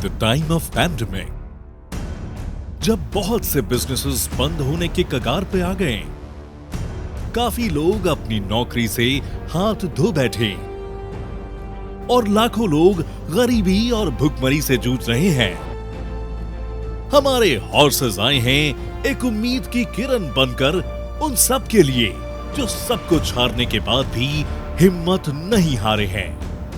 the time of pandemic, जब बहुत से बिजनेसेस बंद होने के कगार पे आ गए, काफी लोग अपनी नौकरी से हाथ धो बैठे और लाखों लोग गरीबी और भुखमरी से जूझ रहे हैं। हमारे हॉर्सेस आए हैं एक उम्मीद की किरण बनकर उन सब के लिए जो सब कुछ हारने के बाद भी हिम्मत नहीं हारे हैं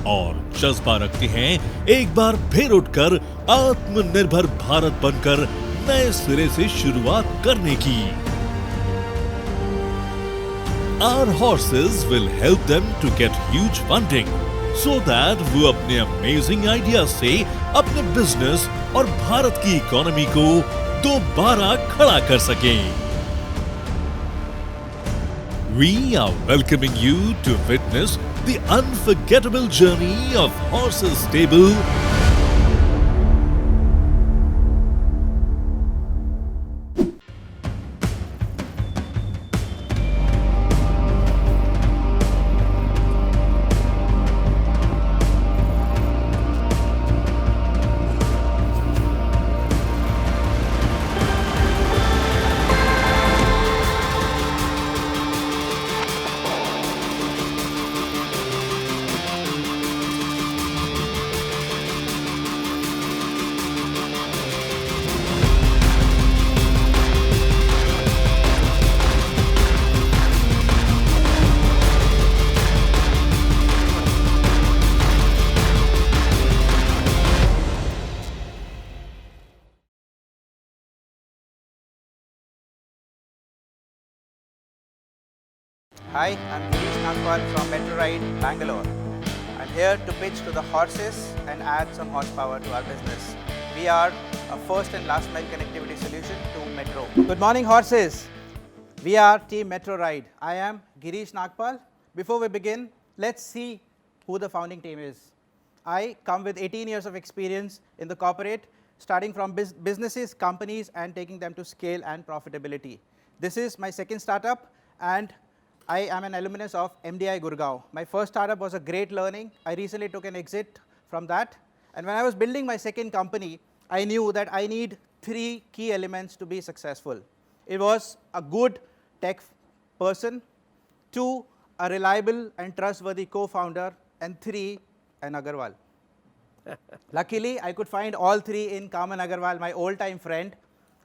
और जज्बा रखते हैं एक बार फिर उठकर आत्मनिर्भर भारत बनकर नए सिरे से शुरुआत करने की। Our horses will help them to get huge funding so that वो अपने अमेजिंग आइडिया से अपने बिजनेस और भारत की इकोनॉमी को दोबारा खड़ा कर सकें। We are welcoming you to witness the unforgettable journey of Horses Stable. Hi, I'm Girish Nagpal from Metro Ride, Bangalore. I'm here to pitch to the horses and add some horsepower to our business. We are a first and last mile connectivity solution to Metro. Good morning, horses. We are Team Metro Ride. I am Girish Nagpal. Before we begin, let's see who the founding team is. I come with 18 years of experience in the corporate, starting from businesses, companies, and taking them to scale and profitability. This is my second startup, and I am an alumnus of MDI Gurgaon. My first startup was a great learning. I recently took an exit from that. And when I was building my second company, I knew that I need 3 key elements to be successful. It was a good tech person, 2, a reliable and trustworthy co-founder, and 3, an Agarwal. Luckily, I could find all 3 in Kaman Agarwal, my old-time friend.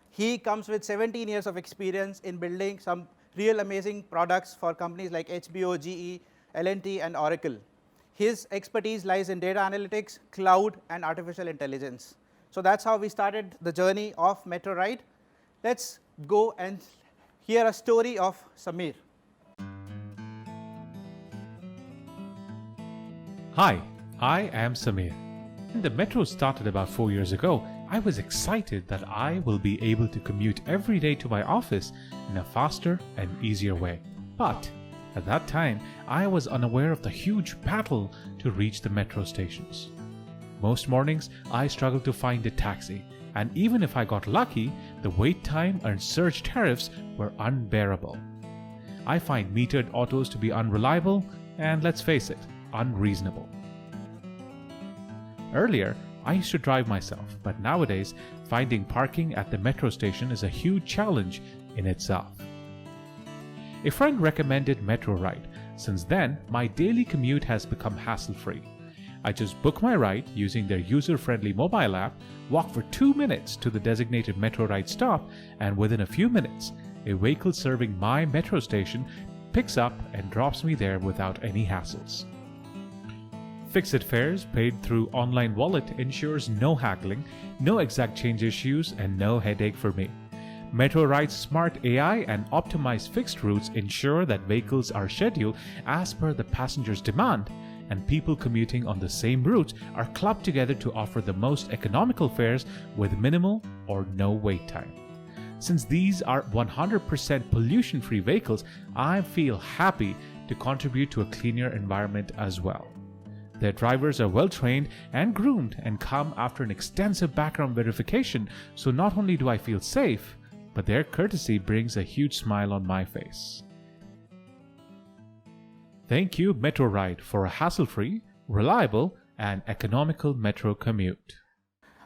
He comes with 17 years of experience in building some real amazing products for companies like HBO, GE, L&T, and Oracle. His expertise lies in data analytics, cloud, and artificial intelligence. So that's how we started the journey of Metro Ride. Let's go and hear a story of Samir. Hi, I am Samir. When the Metro started about 4 years ago, I was excited that I will be able to commute every day to my office in a faster and easier way. But at that time, I was unaware of the huge battle to reach the metro stations. Most mornings, I struggled to find a taxi, and even if I got lucky, the wait time and surge tariffs were unbearable. I find metered autos to be unreliable and, let's face it, unreasonable. Earlier, I used to drive myself, but nowadays, finding parking at the metro station is a huge challenge in itself. A friend recommended Metro Ride. Since then, my daily commute has become hassle-free. I just book my ride using their user-friendly mobile app, walk for 2 minutes to the designated Metro Ride stop, and within a few minutes, a vehicle serving my metro station picks up and drops me there without any hassles. Fixed fares paid through online wallet ensures no haggling, no exact change issues, and no headache for me. Metro Ride's smart AI and optimized fixed routes ensure that vehicles are scheduled as per the passenger's demand, and people commuting on the same routes are clubbed together to offer the most economical fares with minimal or no wait time. Since these are 100% pollution-free vehicles, I feel happy to contribute to a cleaner environment as well. Their drivers are well trained and groomed and come after an extensive background verification, so not only do I feel safe, but their courtesy brings a huge smile on my face. Thank you, Metro Ride, for a hassle-free, reliable, and economical metro commute.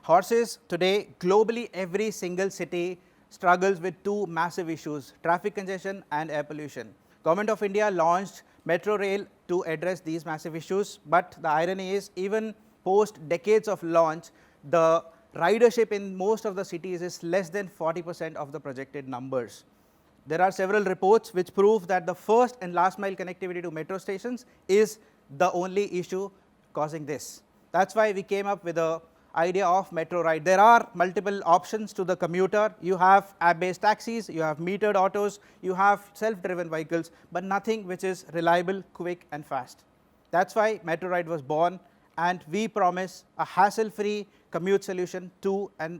Horses today, globally, every single city struggles with two massive issues: traffic congestion and air pollution. Government of India launched Metro Rail to address these massive issues, but the irony is, even post decades of launch, the ridership in most of the cities is less than 40% of the projected numbers. There are several reports which prove that the first and last mile connectivity to metro stations is the only issue causing this. That's why we came up with the idea of Metro Ride. There are multiple options to the commuter. You have app-based taxis, you have metered autos, you have self-driven vehicles, but nothing which is reliable, quick and fast. That's why Metro Ride was born, and we promise a hassle-free commute solution to and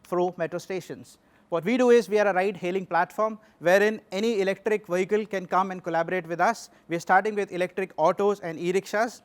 fro metro stations. What we do is we are a ride-hailing platform wherein any electric vehicle can come and collaborate with us. We are starting with electric autos and e-rickshaws.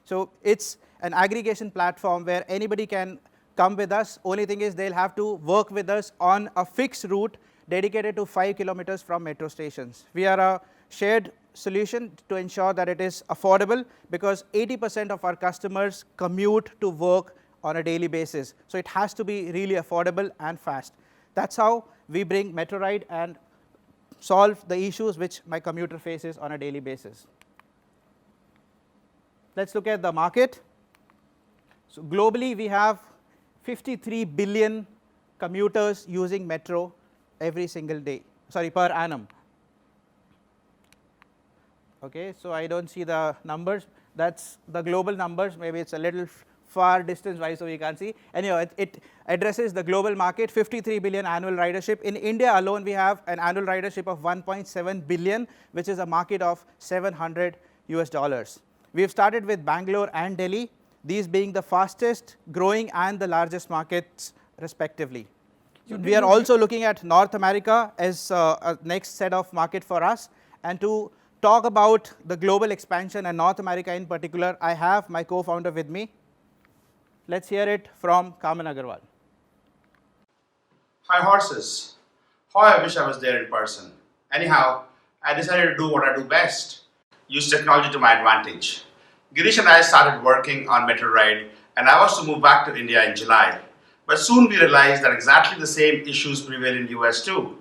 So it's an aggregation platform where anybody can come with us. Only thing is they'll have to work with us on a fixed route dedicated to 5 kilometers from metro stations. We are a shared solution to ensure that it is affordable, because 80% of our customers commute to work on a daily basis. So it has to be really affordable and fast. That's how we bring Metro Ride and solve the issues which my commuter faces on a daily basis. Let's look at the market. So globally, we have 53 billion commuters using metro every single day, per annum. Okay, so I don't see the numbers. That's the global numbers. Maybe it's a little far distance wise, so we can't see. Anyway, it addresses the global market, 53 billion annual ridership. In India alone, we have an annual ridership of 1.7 billion, which is a market of $700 US. We have started with Bangalore and Delhi, these being the fastest growing and the largest markets respectively. So we are also looking at North America as a next set of market for us. And to talk about the global expansion and North America in particular, I have my co-founder with me. Let's hear it from Kaman Agarwal. Hi horses. How I wish I was there in person. Anyhow, I decided to do what I do best, use technology to my advantage. Girish and I started working on Metro Ride, and I was to move back to India in July. But soon we realized that exactly the same issues prevail in US too.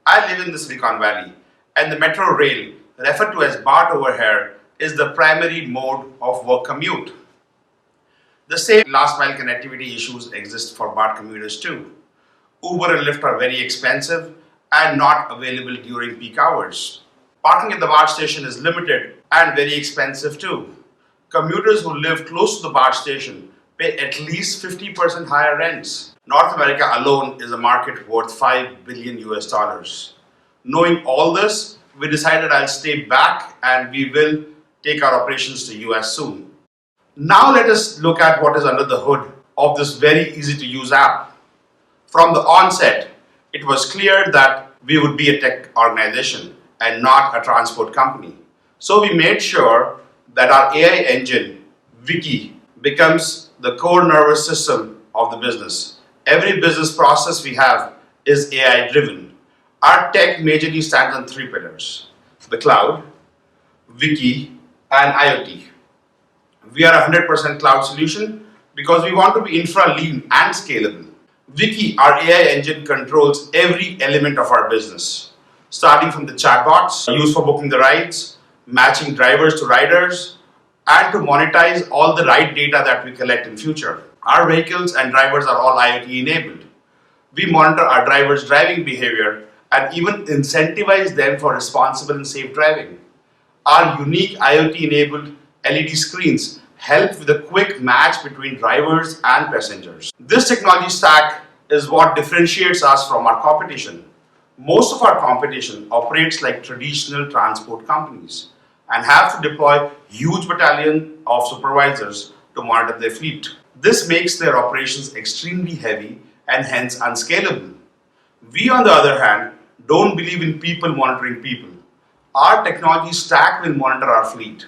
I live in the Silicon Valley, and the Metro Rail, referred to as BART over here, is the primary mode of work commute. The same last mile connectivity issues exist for BART commuters too. Uber and Lyft are very expensive and not available during peak hours. Parking at the BART station is limited and very expensive too. Commuters who live close to the BART station pay at least 50% higher rents. North America alone is a market worth $5 billion US. Knowing all this, we decided I'll stay back and we will take our operations to US soon. Now let us look at what is under the hood of this very easy to use app. From the onset, it was clear that we would be a tech organization and not a transport company. So we made sure that our AI engine, Wiki, becomes the core nervous system of the business. Every business process we have is AI driven. Our tech majorly stands on 3 pillars: the cloud, Wiki, and IoT. We are a 100% cloud solution because we want to be infra lean and scalable. Wiki, our AI engine, controls every element of our business, starting from the chatbots used for booking the rides, matching drivers to riders, and to monetize all the ride data that we collect in future. Our vehicles and drivers are all IoT enabled. We monitor our drivers' driving behavior and even incentivize them for responsible and safe driving. Our unique IoT enabled LED screens help with a quick match between drivers and passengers. This technology stack is what differentiates us from our competition. Most of our competition operates like traditional transport companies and have to deploy huge battalion of supervisors to monitor their fleet. This makes their operations extremely heavy and hence unscalable. We, on the other hand, don't believe in people monitoring people. Our technology stack will monitor our fleet.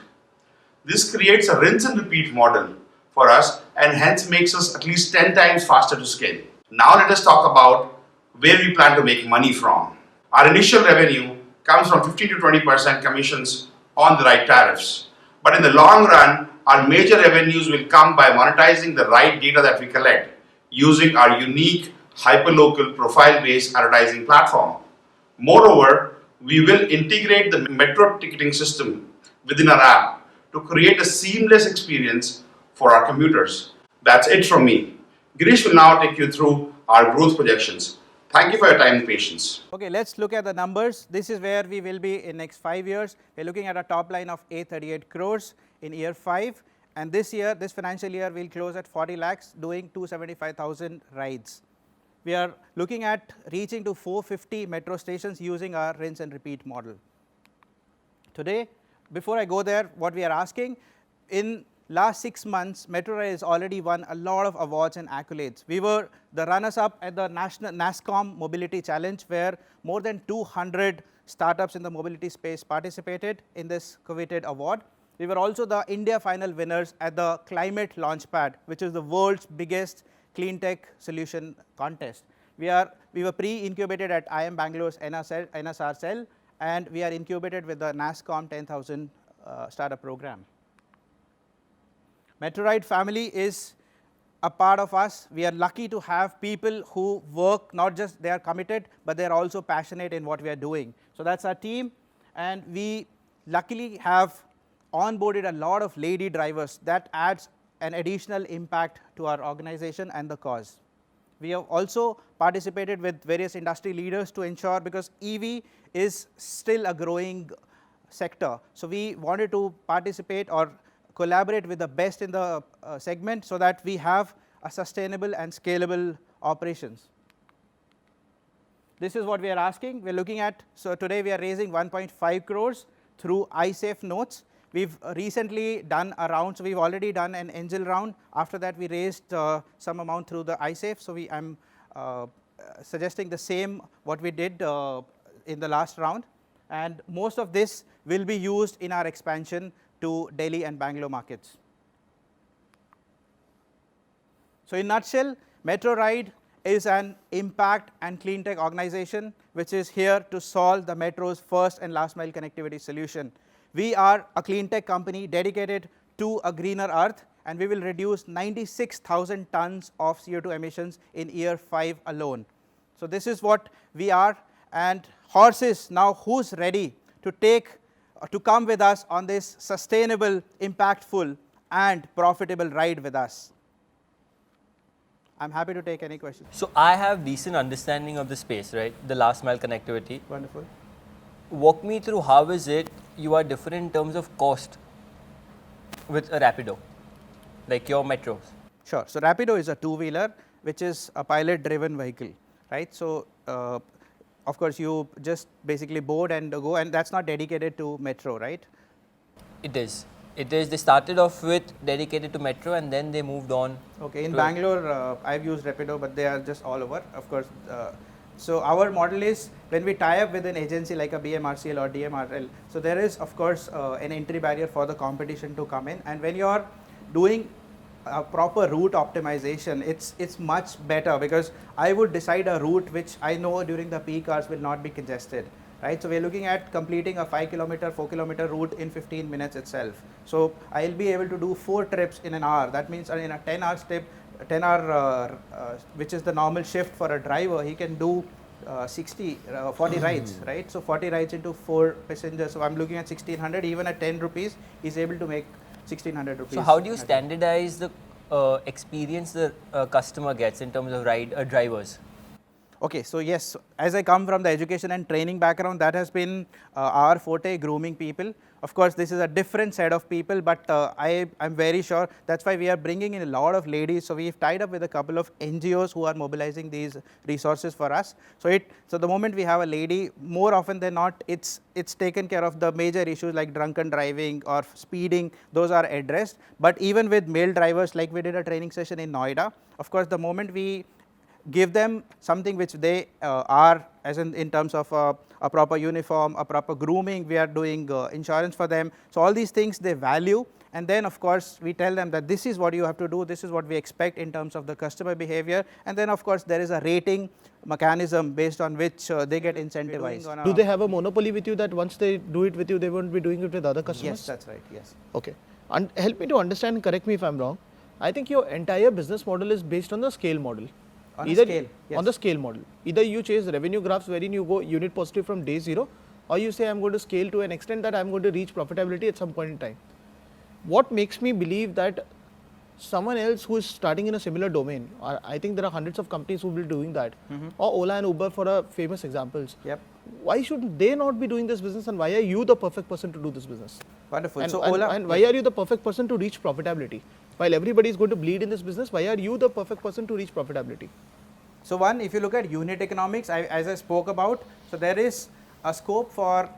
This creates a rinse and repeat model for us and hence makes us at least 10 times faster to scale. Now let us talk about where we plan to make money from. Our initial revenue comes from 15 to 20% commissions on the ride tariffs. But in the long run, our major revenues will come by monetizing the ride data that we collect, using our unique hyperlocal profile-based advertising platform. Moreover, we will integrate the metro ticketing system within our app to create a seamless experience for our commuters. That's it from me. Girish will now take you through our growth projections. Thank you for your time and patience. Okay, let's look at the numbers. This is where we will be in next 5 years. We're looking at a top line of 838 crores in year 5. And this year, this financial year, we'll close at 40 lakhs doing 275,000 rides. We are looking at reaching to 450 metro stations using our rinse and repeat model. Today, before I go there, what we are asking, in last 6 months, Metro Rail has already won a lot of awards and accolades. We were the runners-up at the National NASSCOM Mobility Challenge, where more than 200 startups in the mobility space participated in this coveted award. We were also the India final winners at the Climate Launchpad, which is the world's biggest clean tech solution contest. We were pre-incubated at IIM Bangalore's NSR cell, and we are incubated with the NASSCOM 10,000 startup program. MetroRide family is a part of us. We are lucky to have people who work, not just they are committed, but they are also passionate in what we are doing. So that's our team, and we luckily have onboarded a lot of lady drivers. That adds an additional impact to our organization and the cause. We have also participated with various industry leaders to ensure, because EV is still a growing sector. So we wanted to participate or collaborate with the best in the segment so that we have a sustainable and scalable operations. This is what we are asking. We are looking at, so today we are raising 1.5 crores through iSafe notes. We've recently done a round, so we've already done an angel round. After that, we raised some amount through the iSafe. So I'm suggesting the same what we did in the last round, and most of this will be used in our expansion to Delhi and Bangalore markets. So in a nutshell, MetroRide is an impact and clean tech organization which is here to solve the metro's first and last mile connectivity solution. We are a clean tech company dedicated to a greener earth, and we will reduce 96,000 tons of CO2 emissions in year 5 alone. So this is what we are, and horses, now who's ready to come with us on this sustainable, impactful and profitable ride with us? I'm happy to take any questions. So I have decent understanding of the space, right? The last mile connectivity. Wonderful. Walk me through how is it you are different in terms of cost with a Rapido, like your metros? Sure. So Rapido is a two-wheeler which is a pilot-driven vehicle, right? So of course you just basically board and go, and that's not dedicated to metro, right? It is. It is. They started off with dedicated to metro, and then they moved on. Okay. In Bangalore, I've used Rapido, but they are just all over. Of course. So our model is when we tie up with an agency like a BMRCL or DMRL. So there is of course an entry barrier for the competition to come in, and when you are doing a proper route optimization, it's much better, because I would decide a route which I know during the peak hours will not be congested, right? So we're looking at completing a 5 kilometer, 4 kilometer route in 15 minutes itself. So I'll be able to do 4 trips in an hour. That means in a 10-hour trip, 10-hour, which is the normal shift for a driver, he can do 40 rides, right? So 40 rides into 4 passengers. So I'm looking at 1600. Even at 10 rupees, he's able to make 1600 rupees. So how do you standardize the experience the customer gets in terms of drivers? Okay, so yes, as I come from the education and training background, that has been our forte, grooming people. Of course, this is a different set of people, but I'm very sure that's why we are bringing in a lot of ladies. So we've tied up with a couple of NGOs who are mobilizing these resources for us. So the moment we have a lady, more often than not, it's taken care of. The major issues like drunken driving or speeding, those are addressed. But even with male drivers, like we did a training session in Noida, of course, the moment we give them something which they are, as in terms of a proper uniform, a proper grooming, we are doing insurance for them. So all these things they value, and then of course we tell them that this is what you have to do, this is what we expect in terms of the customer behavior, and then of course there is a rating mechanism based on which they get incentivized. Do they have a monopoly with you that once they do it with you, they won't be doing it with other customers? Yes, that's right, yes. Okay. And help me to understand, correct me if I'm wrong, I think your entire business model is based on the scale model. On a scale, yes. On the scale model. Either you chase revenue graphs wherein you go unit positive from day zero, or you say I'm going to scale to an extent that I'm going to reach profitability at some point in time. What makes me believe that someone else who is starting in a similar domain, I think there are hundreds of companies who will be doing that, or Ola and Uber for famous examples. Yep. Why should they not be doing this business, and why are you the perfect person to do this business? Wonderful. And, So and, Ola, and why are you the perfect person to reach profitability? While everybody is going to bleed in this business, why are you the perfect person to reach profitability? So one, if you look at unit economics, as I spoke about, so there is a scope for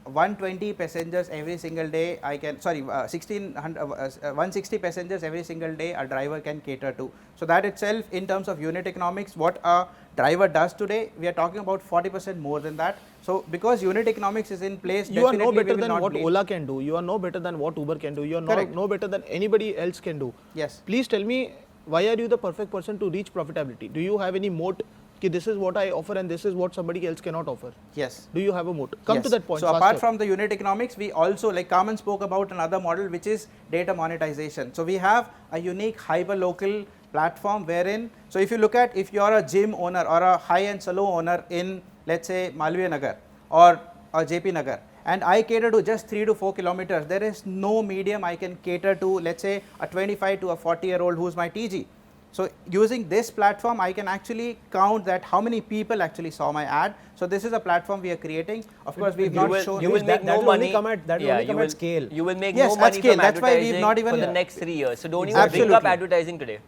120 passengers every single day. 160 passengers every single day a driver can cater to. So that itself, in terms of unit economics, what a driver does today, we are talking about 40% more than that. So because unit economics is in place, You are no definitely we better will than not what bleed. Ola can do. You are no better than what Uber can do. You are Correct. no better than anybody else can do. Yes. Please tell me, why are you the perfect person to reach profitability? Do you have any moat? Ki this is what I offer and this is what somebody else cannot offer. Yes. Do you have a moat? Come Yes. to that point. So faster. apart from the unit economics, we also, like Carmen spoke about another model, which is data monetization. So we have a unique hyper-local platform wherein, so if you look at, if you are a gym owner or a high-end salon owner in, let's say, Malviya Nagar or JP Nagar, and I cater to just 3 to 4 kilometers, there is no medium I can cater to, let's say, a 25 to a 40-year-old who's my TG. So using this platform, I can actually count that how many people actually saw my ad. So this is a platform we are creating. Of course, we've not shown. You will make that no will only money. come at- that will only come at scale. You will make Yes, no at money scale. from That's why we've advertising not even- for the next 3 years. So don't even bring up Absolutely. advertising today.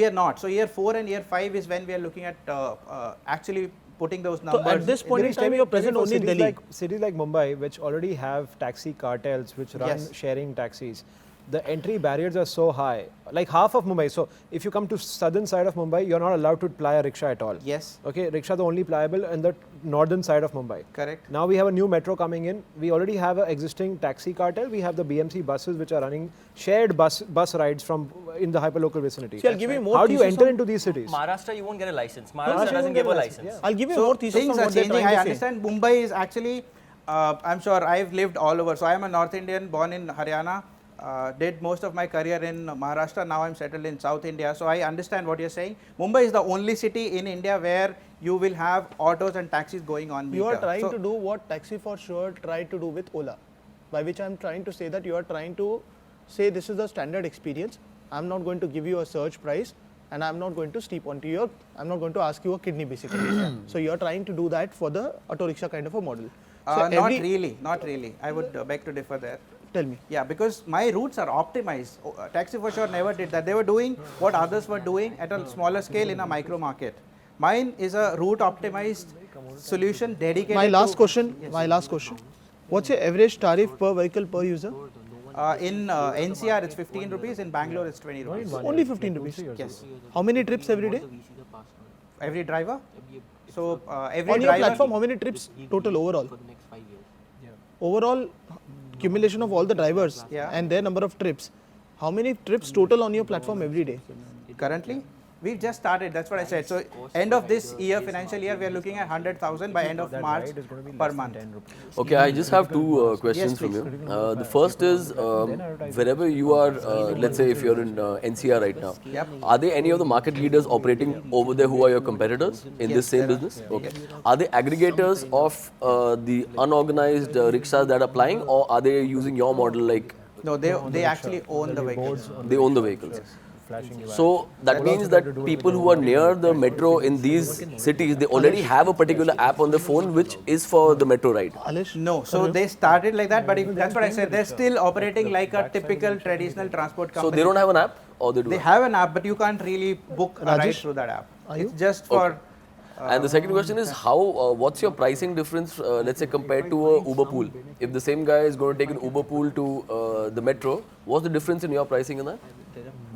We are not. So year 4 and year 5 is when we are looking at actually putting those numbers. So at this point in time, you're present only in Delhi. Cities like Mumbai, which already have taxi cartels, which run Yes. sharing taxis, the entry barriers are so high. Like half of Mumbai. So if you come to southern side of Mumbai, you're not allowed to ply a rickshaw at all. Yes. Okay, rickshaw the only pliable in the northern side of Mumbai. Correct. Now we have a new metro coming in. We already have an existing taxi cartel. We have the BMC buses which are running shared bus rides from in the hyperlocal vicinity. See, I'll give you more How do you thesis enter on- into these cities? Maharashtra, you won't get a license. Maharashtra Maharashtra doesn't won't give get a a license. license, I'll give you So more thesis things on are what they're changing. trying I to say. understand Mumbai is actually, I'm sure I've lived all over. So I am a North Indian born in Haryana. Did most of my career in Maharashtra. Now I'm settled in South India. So I understand what you're saying. Mumbai is the only city in India where you will have autos and taxis going on meter. You are trying So- to do what Taxi for Sure tried to do with Ola, by which I am trying to say that you are trying to say this is the standard experience. I'm not going to give you a surge price, and I'm not going to steep onto your. I'm not going to ask you a kidney basically. So you are trying to do that for the auto rickshaw kind of a model. So not really, not really. I would beg to differ there. Tell me. Yeah, because my routes are optimized. Taxi for Sure never did that. They were doing what others were doing at a smaller scale in a micro market. Mine is a route optimized solution dedicated My last to, question. My last question. What's your average tariff per vehicle per user? in NCR it's 15 rupees, in Bangalore it's 20 rupees. Only 15 rupees. Yes. How many trips every day? Every driver? So every On your driver, platform, how many trips total overall? Overall accumulation of all the drivers Yeah. and their number of trips. How many trips total on your platform every day? currently we've just started, that's what I said. So end of this year, financial year, we are looking at 100,000 by end of March per month. Okay, I just have two questions from you. The first is, wherever you are, let's say if you're in NCR right now, Yep. are there any of the market leaders operating over there who are your competitors in this same business? Okay. Are they aggregators of the unorganized rickshaws that are plying, or are they using your model like No, they actually own the vehicles. they own the vehicles? So that means that people who are near the metro in these cities, they already have a particular app on their phone which is for the metro ride. Alish? No, so they started like that, but that's what I said. They're still operating like a typical traditional transport company. So they don't have an app, or they do? They have an app, but you can't really book a ride through that app. It's just for. And the second question is how, what's your pricing difference, let's say compared to a Uber pool? If the same guy is going to take an Uber pool to the metro, what's the difference in your pricing in that?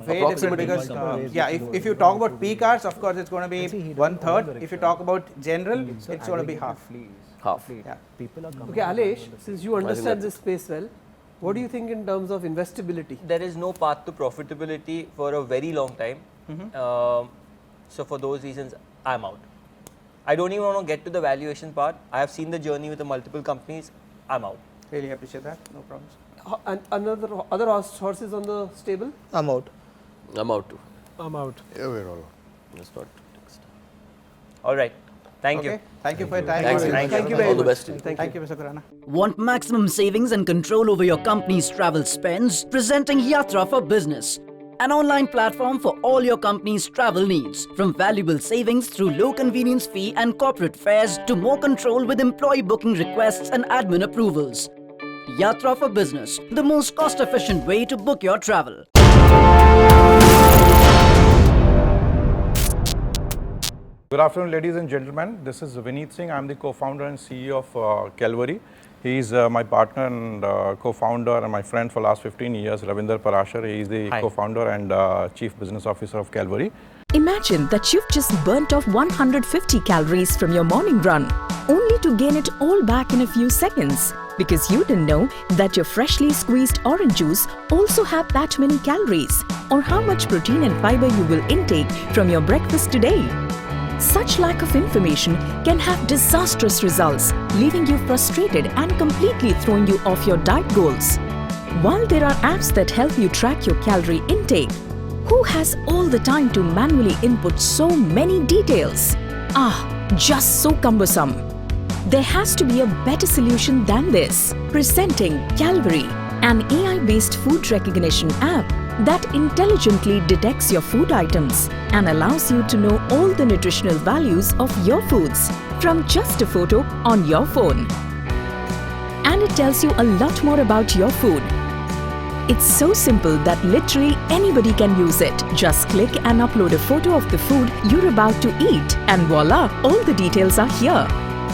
Very different because, if you talk about peak hours, of course it's going to be 1/3. If you talk about general, it's going to be half. Half. Yeah. Okay, Alish, since you understand this space well, what do you think in terms of investability? There is no path to profitability for a very long time. So for those reasons, I'm out. I don't even want to get to the valuation part. I have seen the journey with the multiple companies. I'm out. Really appreciate that. No problems. And other horses on the stable? I'm out. I'm out too. I'm out. Yeah, we're all. Let's not text. All right. Thank Okay. you. Thank you for your time. Thanks. Thank you very All the much. best to you. Thank Thank you, Mr. Khurana. Want maximum savings and control over your company's travel spends? Presenting Yatra for Business, an online platform for all your company's travel needs. From valuable savings through low convenience fee and corporate fares to more control with employee booking requests and admin approvals. Yatra for Business, the most cost-efficient way to book your travel. Good afternoon, ladies and gentlemen. This is Vineet Singh. I'm the co-founder and CEO of Calvary. He's my partner and co-founder and my friend for last 15 years, Ravinder Parashar. He is the co-founder and chief business officer of Calvary. Imagine that you've just burnt off 150 calories from your morning run, only to gain it all back in a few seconds. Because you didn't know that your freshly squeezed orange juice also had that many calories, or how much protein and fiber you will intake from your breakfast today. Such lack of information can have disastrous results, leaving you frustrated and completely throwing you off your diet goals. While there are apps that help you track your calorie intake, who has all the time to manually input so many details? Just so cumbersome. There has to be a better solution than this. Presenting Calvary, an AI-based food recognition app that intelligently detects your food items and allows you to know all the nutritional values of your foods from just a photo on your phone. And it tells you a lot more about your food. It's so simple that literally anybody can use it. Just click and upload a photo of the food you're about to eat, and voila, all the details are here.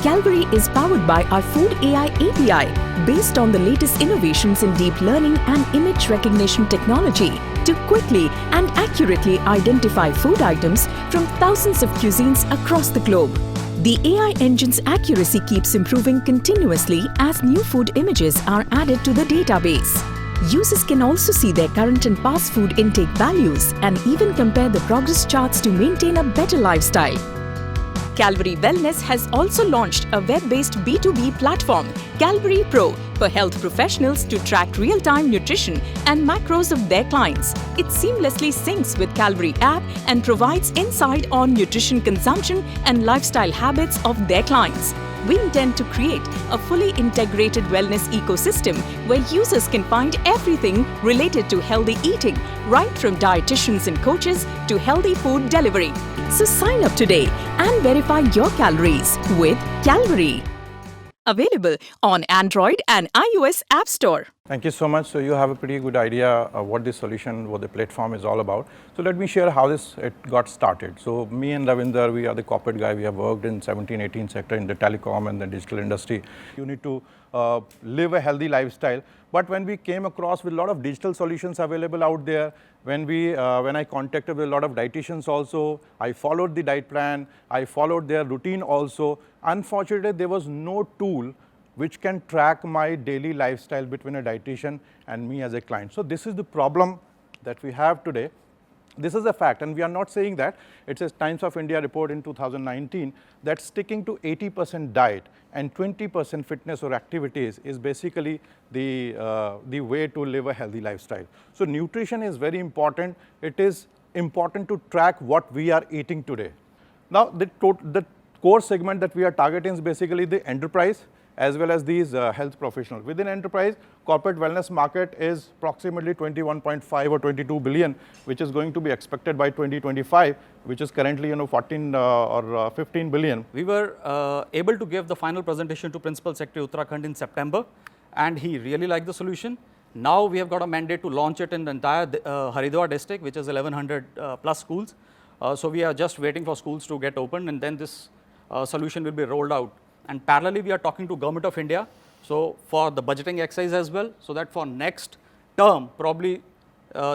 Calvary is powered by our Food AI API, based on the latest innovations in deep learning and image recognition technology to quickly and accurately identify food items from thousands of cuisines across the globe. The AI engine's accuracy keeps improving continuously as new food images are added to the database. Users can also see their current and past food intake values and even compare the progress charts to maintain a better lifestyle. Calvary Wellness has also launched a web-based B2B platform, Calvary Pro, for health professionals to track real-time nutrition and macros of their clients. It seamlessly syncs with Calvary app and provides insight on nutrition consumption and lifestyle habits of their clients. We intend to create a fully integrated wellness ecosystem where users can find everything related to healthy eating, right from dietitians and coaches to healthy food delivery. So sign up today and verify your calories with Calvary. Available on Android and iOS App Store. Thank you so much. So you have a pretty good idea of what this solution, what the platform is all about. So let me share how it got started. So me and Ravinder, we are the corporate guy. We have worked in 17, 18 sector in the telecom and the digital industry. You need to live a healthy lifestyle. But when we came across with a lot of digital solutions available out there, when I contacted with a lot of dietitians also, I followed the diet plan, I followed their routine also. Unfortunately, there was no tool which can track my daily lifestyle between a dietitian and me as a client. So this is the problem that we have today. This is a fact, and we are not saying that. It's a Times of India report in 2019 that sticking to 80% diet and 20% fitness or activities is basically the way to live a healthy lifestyle. So nutrition is very important. It is important to track what we are eating today. Now, the core segment that we are targeting is basically the enterprise as well as these health professionals. Within enterprise, corporate wellness market is approximately 21.5 or 22 billion, which is going to be expected by 2025, which is currently 14 or 15 billion. We were able to give the final presentation to Principal Secretary Uttarakhand in September, and he really liked the solution. Now we have got a mandate to launch it in the entire Haridwar district, which is 1100 plus schools. So we are just waiting for schools to get opened, and then this solution will be rolled out. And parallelly, we are talking to Government of India, so for the budgeting exercise as well, so that for next term, probably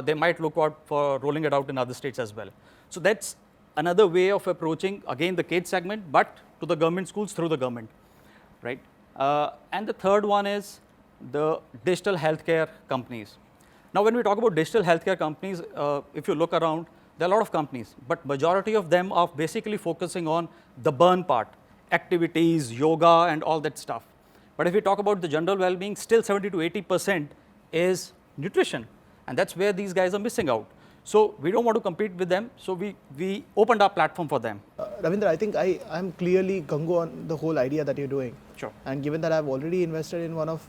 they might look out for rolling it out in other states as well. So that's another way of approaching, again, the kids segment, but to the government schools through the government, right? And the third one is the digital healthcare companies. Now, when we talk about digital healthcare companies, if you look around, there are a lot of companies, but majority of them are basically focusing on the burn part, activities, yoga, and all that stuff. But if we talk about the general well-being, still 70 to 80% is nutrition, and that's where these guys are missing out. So we don't want to compete with them. So we opened our platform for them. Ravindra, I think I'm clearly gungo on the whole idea that you're doing. Sure. And given that I've already invested in one of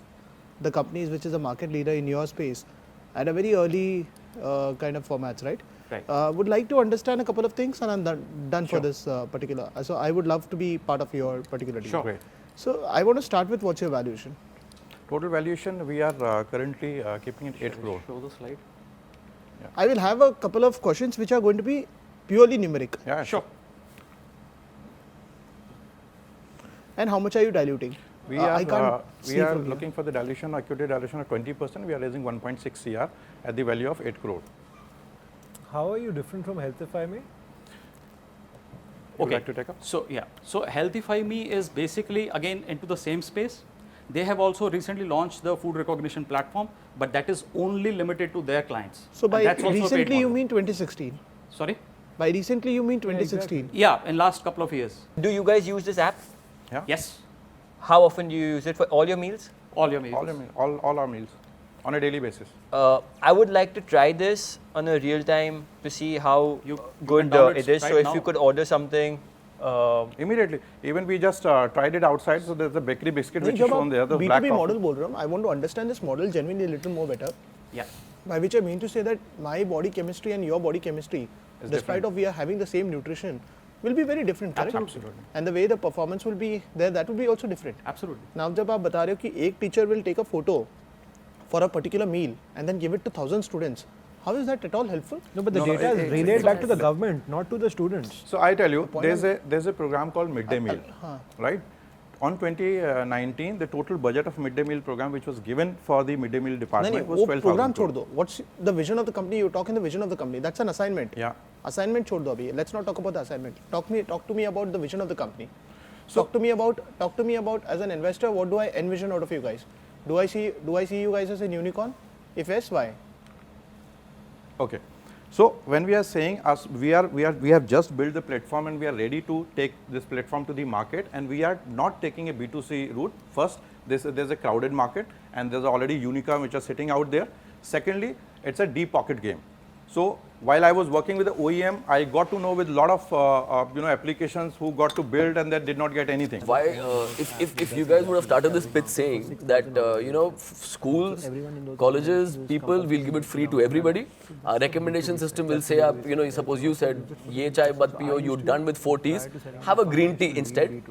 the companies which is a market leader in your space at a very early kind of formats, right? Right. Would like to understand a couple of things, and I'm done for Sure. this particular. So I would love to be part of your particular deal. Sure. Great. So I want to start with what's your valuation? Total valuation, we are currently keeping it 8 crore. Show the slide. I will have a couple of questions which are going to be purely numeric. Yeah, Sure. And how much are you diluting? We I can't are, see we are from here. looking for the dilution, equity dilution of 20%. We are raising 1.6 CR at the value of 8 crore. How are you different from Healthify Me? Would you like to take up? So yeah, so Healthify Me is basically again into the same space. They have also recently launched the food recognition platform, but that is only limited to their clients. So And by that's also a paid recently you model. mean 2016? Sorry? By recently you mean 2016? Yeah, in last couple of years. Do you guys use this app? Yeah. Yes, How often do you use it for all your meals? all your meals. All our meals on a daily basis. I would like to try this on a real time to see how You good can download it is. right So if now. you could order something, Immediately. Even we just tried it outside. So there's a bakery biscuit which is जब shown there. आप The black B2B coffee. model बोल रहा हूँ, I want to understand this model genuinely a little more better. Yeah. By which I mean to say that my body chemistry and your body chemistry, Is despite different. of we are having the same nutrition, will be very different, correct? Absolutely. And the way the performance will be there, that will be also different. Absolutely. Now जब आप बता रहे हो कि एक teacher will take a photo for a particular meal and then give it to 1,000 students, how is that at all helpful? No, but the No, data is it's- relayed back to the government, not to the students. So I tell you, point there's a program called Midday Meal, right? On 2019, the total budget of Midday Meal program which was given for the Midday Meal नहीं department नहीं was वो 12,000 program crore. छोड़ दो. What's the vision of the company? You talk in the vision of the company. That's an assignment. Yeah. Assignment छोड़ दो अभी. Let's not talk about the assignment. Talk to me about the vision of the company. Talk to me about as an investor, what do I envision out of you guys? Do I see you guys as a unicorn? If yes, why? Okay. So when we are saying we have just built the platform and we are ready to take this platform to the market, and we are not taking a B2C route. First, there's a crowded market and there's already unicorn which are sitting out there. Secondly, it's a deep pocket game. So while I was working with the OEM, I got to know with a lot of applications who got to build and that did not get anything. Why, if you guys would have started this pitch saying that, schools, colleges, people will give it free to everybody. Our recommendation system will say, suppose you said, ye chai mat piyo, you're done with 4 teas, have a green tea instead.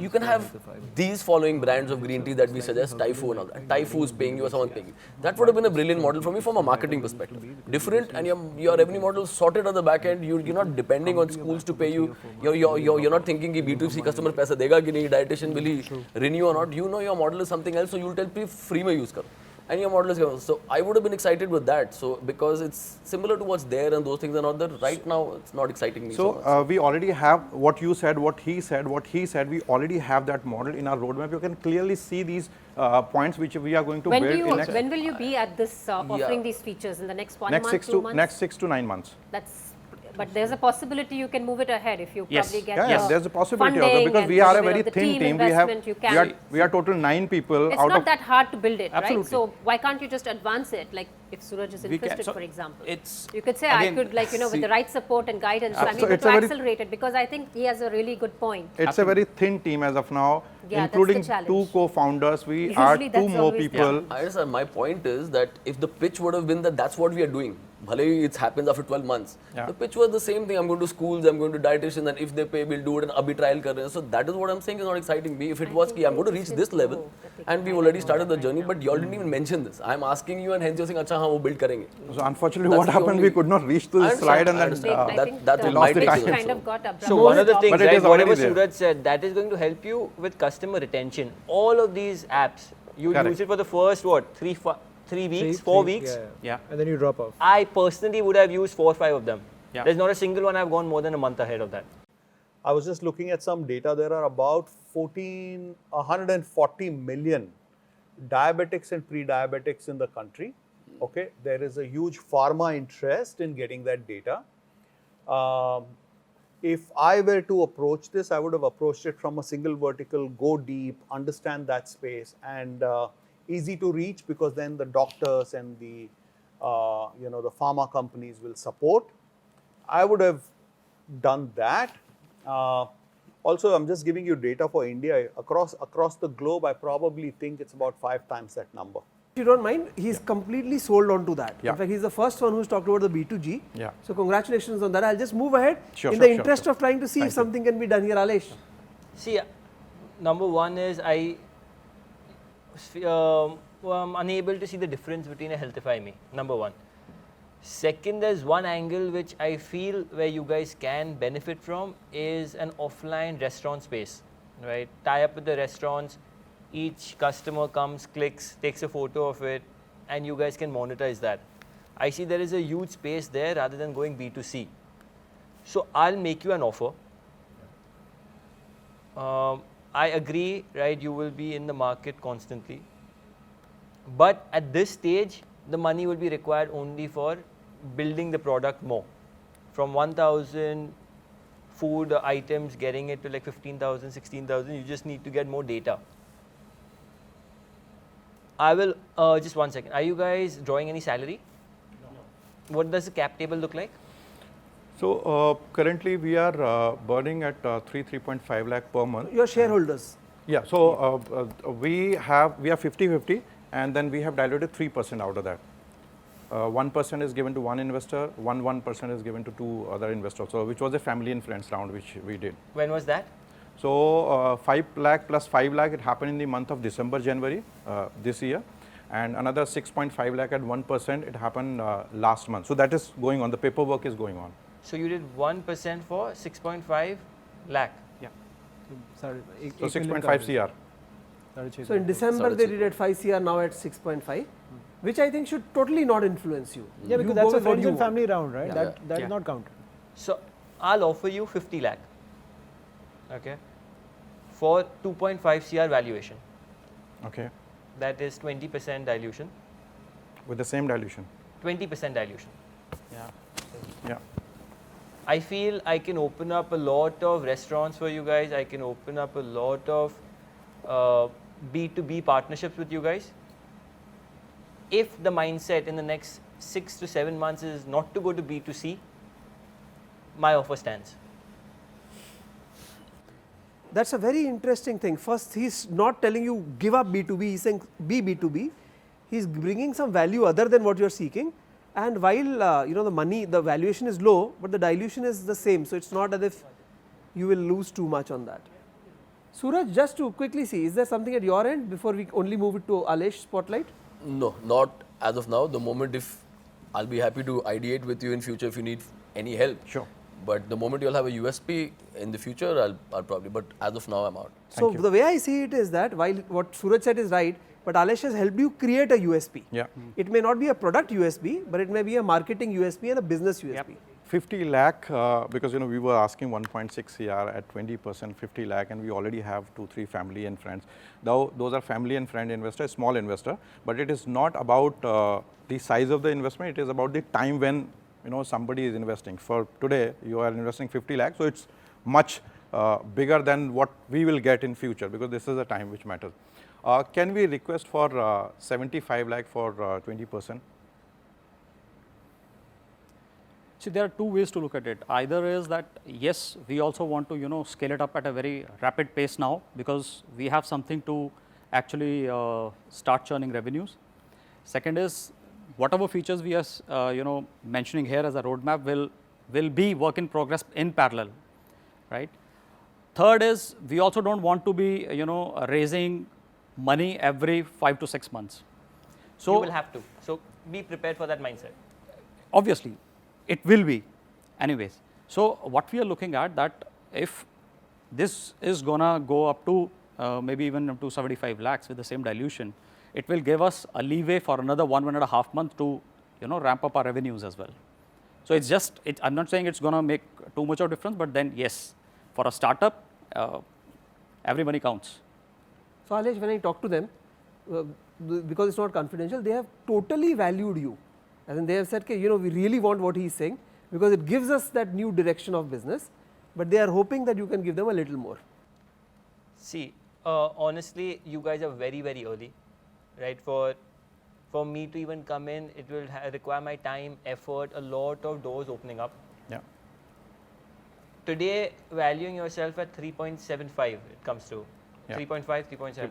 You can have these following brands of green tea that we suggest, Taifu and all that. Taifu is paying you or someone paying you. That would have been a brilliant model for me from a marketing perspective. Different, and your revenue model sorted at the back end. You're not depending on schools to pay you. You're not thinking कि B2C customer पैसा देगा कि नहीं, dietitian will he renew or not. You know your model is something else, so you'll tell people free में use करो. And your model is going. So I would have been excited with that. So because it's similar to what's there and those things are not there. Right now, it's not exciting me so much. So we already have what you said, what he said. We already have that model in our roadmap. You can clearly see these points which we are going to build in next. When will you be at this offering these features in the next 1 next month, 6 2 to months? next 6 to 9 months. But there's a possibility you can move it ahead if you Yes. probably get Yes, there's a possibility of that funding because and we are a little very bit of the thin team team. investment, you can. We are total 9 people. It's out not of that hard to build it, Absolutely. right? So why can't you just advance it? Like if Suraj is We can. interested, So for example, it's you could say again, I could with the right support and guidance. I mean, So it's to a very- accelerate it because I think he has a really good point. It's a very thin team as of now, Yeah, that's the including challenge. 2 co-founders. We Usually are 2 that's more always people. I understand. My point is that if the pitch would have been that that's what we are doing, bhale it happens after 12 months. Yeah. The pitch was the same thing. I'm going to schools, I'm going to dietitians, and if they pay, we'll do it. And abhi trial kar rahe hain. So that is what I'm saying is not exciting me. If it was ki I'm going to reach this level, and we've already started the journey, but you all didn't even mention this. I'm asking you, and hence you're saying, "Acha, haan, wo build karenge." So unfortunately, That's what the happened? only- We could not reach to I the slide, and understand, then I understand. I think that the will might the take time. us kind also. of got abrupt. So one of the things, But it right, is already whatever there. Suraj said, that is going to help you with customer retention. All of these apps, you Correct. use it for the first, 3 weeks, 4 weeks. Yeah. And then you drop off. I personally would have used 4 or 5 of them. Yeah. There's not a single one I've gone more than a month ahead of that. I was just looking at some data. There are about 140 million diabetics and pre-diabetics in the country. Okay, there is a huge pharma interest in getting that data. If I were to approach this, I would have approached it from a single vertical, go deep, understand that space, and easy to reach because then the doctors and the the pharma companies will support. I would have done that. Also, I'm just giving you data for India. Across the globe, I probably think it's about 5 times that number. If you don't mind, he's completely sold on to that. Yeah. In fact, he's the first one who's talked about the B2G. Yeah. So congratulations on that. I'll just move ahead Sure, in sure, the sure, interest sure. of trying to see if something can be done here, Alesh. See, number one is I'm unable to see the difference between a Healthify Me, number one. Second, there's one angle which I feel where you guys can benefit from is an offline restaurant space, right? Tie up with the restaurants, each customer comes, clicks, takes a photo of it, and you guys can monetize that. I see there is a huge space there rather than going B2C. So I'll make you an offer. I agree, right, you will be in the market constantly. But at this stage, the money will be required only for building the product more. From 1,000 food items, getting it to like 15,000, 16,000, you just need to get more data. I will, just 1 second. Are you guys drawing any salary? No. What does the cap table look like? So currently we are burning at 3.5 lakh per month. Your shareholders. Yeah, so we are 50-50 and then we have diluted 3% out of that. 1% is given to one investor, 1% is given to 2 other investors, so which was a family and friends round which we did. When was that? So 5 lakh plus 5 lakh, it happened in the month of December, January this year, and another 6.5 lakh at 1%, it happened last month. So that is going on, the paperwork is going on. So you did 1% for 6.5 lakh? Yeah. Sorry, so 6.5 CR. So in December they did at 5 CR, now at 6.5, which I think should totally not influence you. Yeah, because You that's go a with what friends you and want. family round, right? Yeah. That is not counted. So I'll offer you 50 lakh, okay, for 2.5 CR valuation. Okay. That is 20% dilution. With the same dilution. 20% dilution. Yeah. Yeah. I feel I can open up a lot of restaurants for you guys. I can open up a lot of B2B partnerships with you guys. If the mindset in the next 6 to 7 months is not to go to B2C, my offer stands. That's a very interesting thing. First, he's not telling you give up B2B, he's saying be B2B. He's bringing some value other than what you're seeking. And while the valuation is low, but the dilution is the same. So it's not as if you will lose too much on that. Suraj, just to quickly see, is there something at your end before we only move it to Alesh spotlight? No, not as of now. The moment if I'll be happy to ideate with you in future if you need any help. Sure. But the moment you'll have a USP in the future, I'll probably. But as of now, I'm out. So the way I see it is that while what Suraj said is right, but Alesh has helped you create a USP. Yeah. It may not be a product USP, but it may be a marketing USP and a business USP. Yep. 50 lakh because we were asking 1.6 CR at 20%, 50 lakh, and we already have 2-3 family and friends. Though those are family and friend investors, small investor, but it is not about the size of the investment. It is about the time when somebody is investing. For today, you are investing 50 lakh, so it's much bigger than what we will get in future because this is the time which matters. Can we request for 75 lakh for 20%? See, there are two ways to look at it. Either is that, yes, we also want to, scale it up at a very rapid pace now because we have something to actually start churning revenues. Second is, whatever features we are, mentioning here as a roadmap will be work in progress in parallel, right? Third is, we also don't want to be, raising money every 5 to 6 months. So you will have to. So be prepared for that mindset. Obviously, it will be anyways. So what we are looking at that if this is gonna go up to maybe even up to 75 lakhs with the same dilution, it will give us a leeway for another 1.5 months to ramp up our revenues as well. So it's just, I'm not saying it's gonna make too much of a difference, but then yes, for a startup, every money counts. So Alesh, when I talk to them, because it's not confidential, they have totally valued you. And they have said, we really want what he's saying because it gives us that new direction of business, but they are hoping that you can give them a little more. See, honestly, you guys are very, very early, right? For For me to even come in, it will require my time, effort, a lot of doors opening up. Yeah. Today, valuing yourself at 3.75, it comes to. Yeah. 3.5, 3.75.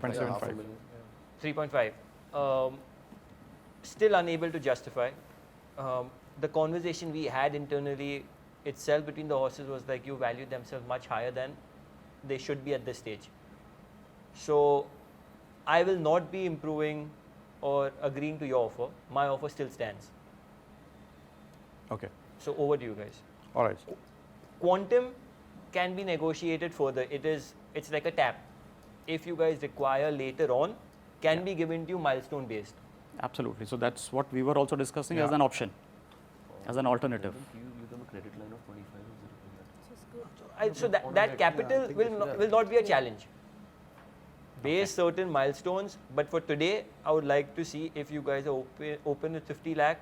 3.75. 3.5. Still unable to justify. The conversation we had internally itself between the horses was like you value themselves much higher than they should be at this stage. So I will not be improving or agreeing to your offer. My offer still stands. Okay. So over to you guys. All right. Quantum can be negotiated further. It's like a tap. If you guys require later on, can be given to you milestone based. Absolutely. So that's what we were also discussing as an option, as an alternative. So that capital will not be a challenge. Base certain milestones, but for today, I would like to see if you guys are open with 50 lakh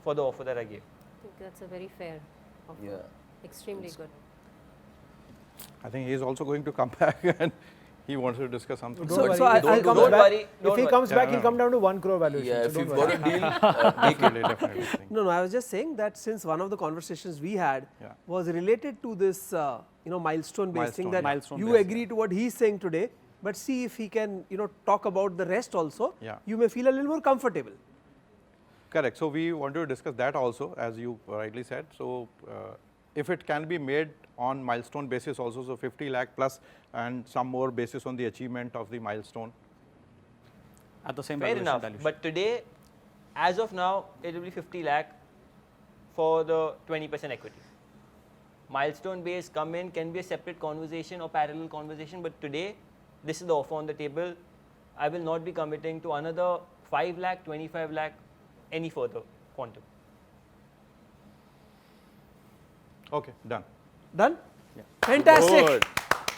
for the offer that I gave. I think that's a very fair offer. Yeah. Extremely good. I think he is also going to come back and he wants to discuss something. So Don't worry. Don't If he worry. comes back, he'll come down to 1 crore valuation. Yeah, so if don't you've worry. got a deal, Definitely. No, I was just saying that since one of the conversations we had Yeah. was related to this, milestone based thing, that Milestone you based, agree to what he's saying today, but see if he can, talk about the rest also. Yeah. You may feel a little more comfortable. Correct. So we want to discuss that also, as you rightly said. So if it can be made on milestone basis also, so 50 lakh plus and some more basis on the achievement of the milestone. At the same Fair valuation enough. dilution. But today, as of now, it will be 50 lakh for the 20% equity. Milestone based come in can be a separate conversation or parallel conversation, but today, this is the offer on the table. I will not be committing to another 5 lakh, 25 lakh, any further quantum. Okay, done. Done? Yeah. Fantastic. Good.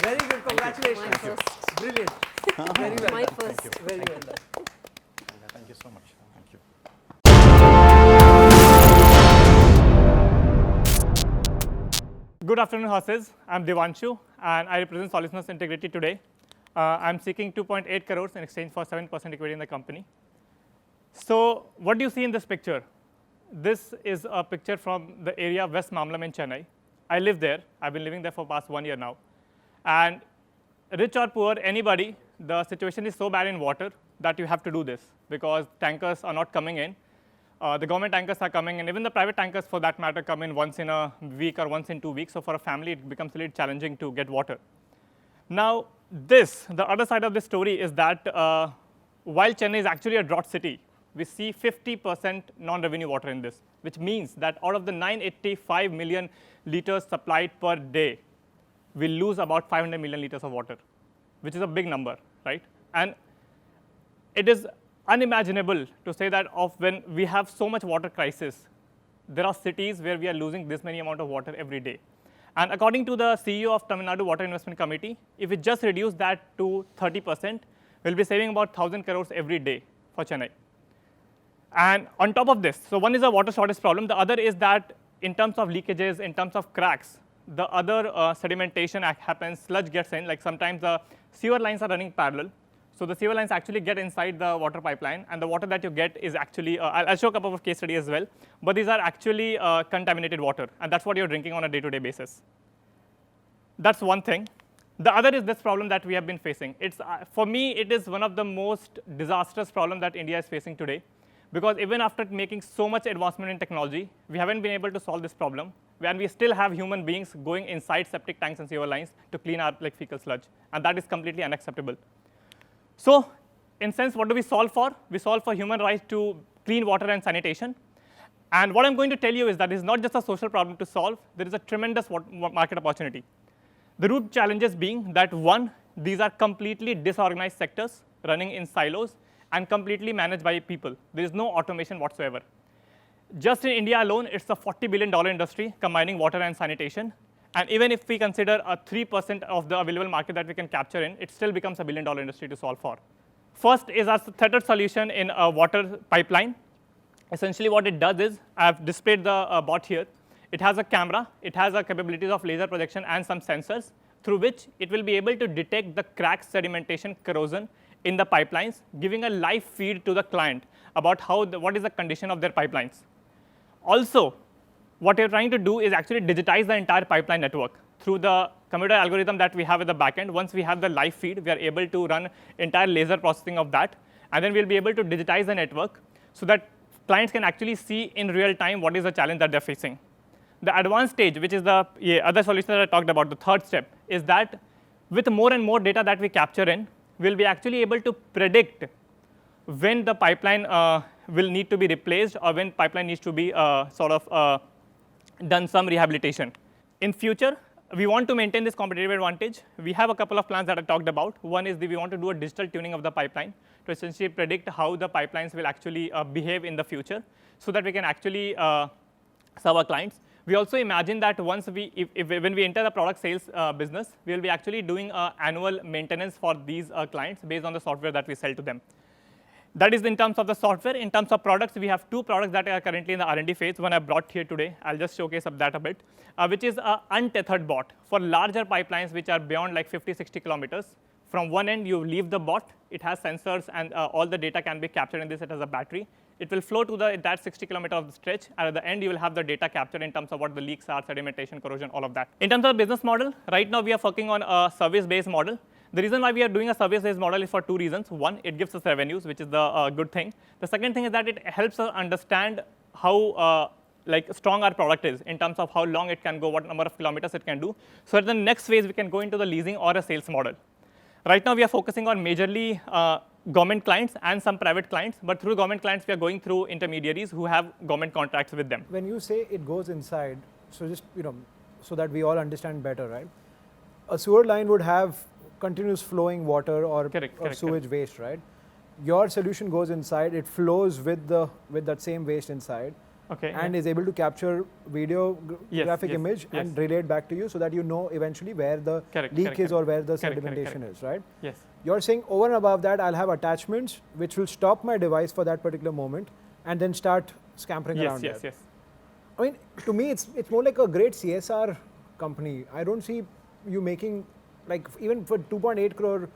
Very good. Congratulations. My first. Brilliant. Very well My done. first. Very well done. Thank you so much. Thank you. Good afternoon, horses. I'm Devanshu, and I represent Solutioners Integrity today. I'm seeking 2.8 crores in exchange for 7% equity in the company. So what do you see in this picture? This is a picture from the area of West Mamlam in Chennai. I live there. I've been living there for past 1 year now. And rich or poor, anybody, the situation is so bad in water that you have to do this because tankers are not coming in. The government tankers are coming in, even the private tankers for that matter come in once in a week or once in 2 weeks. So for a family, it becomes a little challenging to get water. Now, the other side of this story is that while Chennai is actually a drought city, we see 50% non-revenue water in this, which means that out of the 985 million liters supplied per day, we lose about 500 million liters of water, which is a big number, right? And it is unimaginable to say that when we have so much water crisis, there are cities where we are losing this many amount of water every day. And according to the CEO of Tamil Nadu Water Investment Committee, if we just reduce that to 30%, we'll be saving about 1,000 crores every day for Chennai. And on top of this, so one is a water shortage problem. The other is that in terms of leakages, in terms of cracks, the other sedimentation happens, sludge gets in, like sometimes the sewer lines are running parallel. So the sewer lines actually get inside the water pipeline, and the water that you get is actually, I'll show a couple of case studies as well, but these are actually contaminated water, and that's what you're drinking on a day-to-day basis. That's one thing. The other is this problem that we have been facing. For me, it is one of the most disastrous problems that India is facing today, because even after making so much advancement in technology, we haven't been able to solve this problem, and we still have human beings going inside septic tanks and sewer lines to clean our fecal sludge, and that is completely unacceptable. So, in a sense, what do we solve for? We solve for human rights to clean water and sanitation. And what I'm going to tell you is that it's not just a social problem to solve, there is a tremendous market opportunity. The root challenges being that one, these are completely disorganized sectors running in silos and completely managed by people. There is no automation whatsoever. Just in India alone, it's a $40 billion industry combining water and sanitation. And even if we consider a 3% of the available market that we can capture in, it still becomes a $1 billion industry to solve for. First is our third solution in a water pipeline. Essentially what it does is, I've displayed the bot here. It has a camera, it has a capabilities of laser projection and some sensors through which it will be able to detect the cracks, sedimentation, corrosion in the pipelines, giving a live feed to the client about what is the condition of their pipelines. Also, what you're trying to do is actually digitize the entire pipeline network through the computer algorithm that we have at the backend. Once we have the live feed, we are able to run entire laser processing of that, and then we'll be able to digitize the network so that clients can actually see in real time what is the challenge that they're facing. The advanced stage, which is the other solution that I talked about, the third step, is that with more and more data that we capture in, we'll be actually able to predict when the pipeline will need to be replaced or when pipeline needs to be done some rehabilitation. In future, we want to maintain this competitive advantage. We have a couple of plans that I talked about. One is that we want to do a digital tuning of the pipeline to essentially predict how the pipelines will actually behave in the future so that we can actually serve our clients. We also imagine that once when we enter the product sales business, we will be actually doing annual maintenance for these clients based on the software that we sell to them. That is in terms of the software. In terms of products, we have two products that are currently in the R&D phase. One I brought here today. I'll just showcase that a bit, which is an untethered bot for larger pipelines which are beyond like 50, 60 kilometers. From one end, you leave the bot. It has sensors, and all the data can be captured in this. It has a battery. It will flow to that 60 kilometer of the stretch, and at the end, you will have the data captured in terms of what the leaks are, sedimentation, corrosion, all of that. In terms of business model, right now we are working on a service-based model. The reason why we are doing a service-based model is for two reasons. One, it gives us revenues, which is the good thing. The second thing is that it helps us understand how strong our product is in terms of how long it can go, what number of kilometers it can do. So at the next phase, we can go into the leasing or a sales model. Right now, we are focusing on majorly government clients and some private clients, but through government clients, we are going through intermediaries who have government contracts with them. When you say it goes inside, so just, so that we all understand better, right? A sewer line would have continuous flowing water or sewage waste, right? Your solution goes inside, it flows with that same waste inside, and is able to capture video, graphic image and relay it back to you so that you know eventually where the leak is or where the sedimentation is, right? Yes. You're saying over and above that, I'll have attachments which will stop my device for that particular moment and then start scampering around Yes. I mean, to me, it's more like a great CSR company. I don't see you making, like, even for 2.8 crore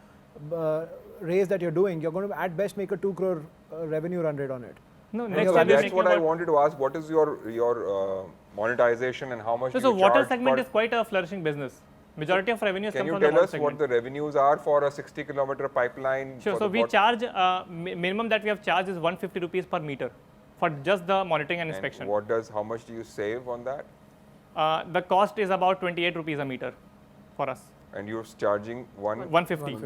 raise that you're doing, you're going to at best make a 2 crore revenue run rate on it. No, that's what I wanted to ask. What is your monetization and how much do you charge? So water segment is quite a flourishing business. Majority of revenues come from the water segment. Can you tell us what the revenues are for a 60-kilometer pipeline? Sure. So we charge, minimum that we have charged is 150 rupees per meter for just the monitoring and inspection. How much do you save on that? The cost is about 28 rupees a meter for us. And you're charging 150.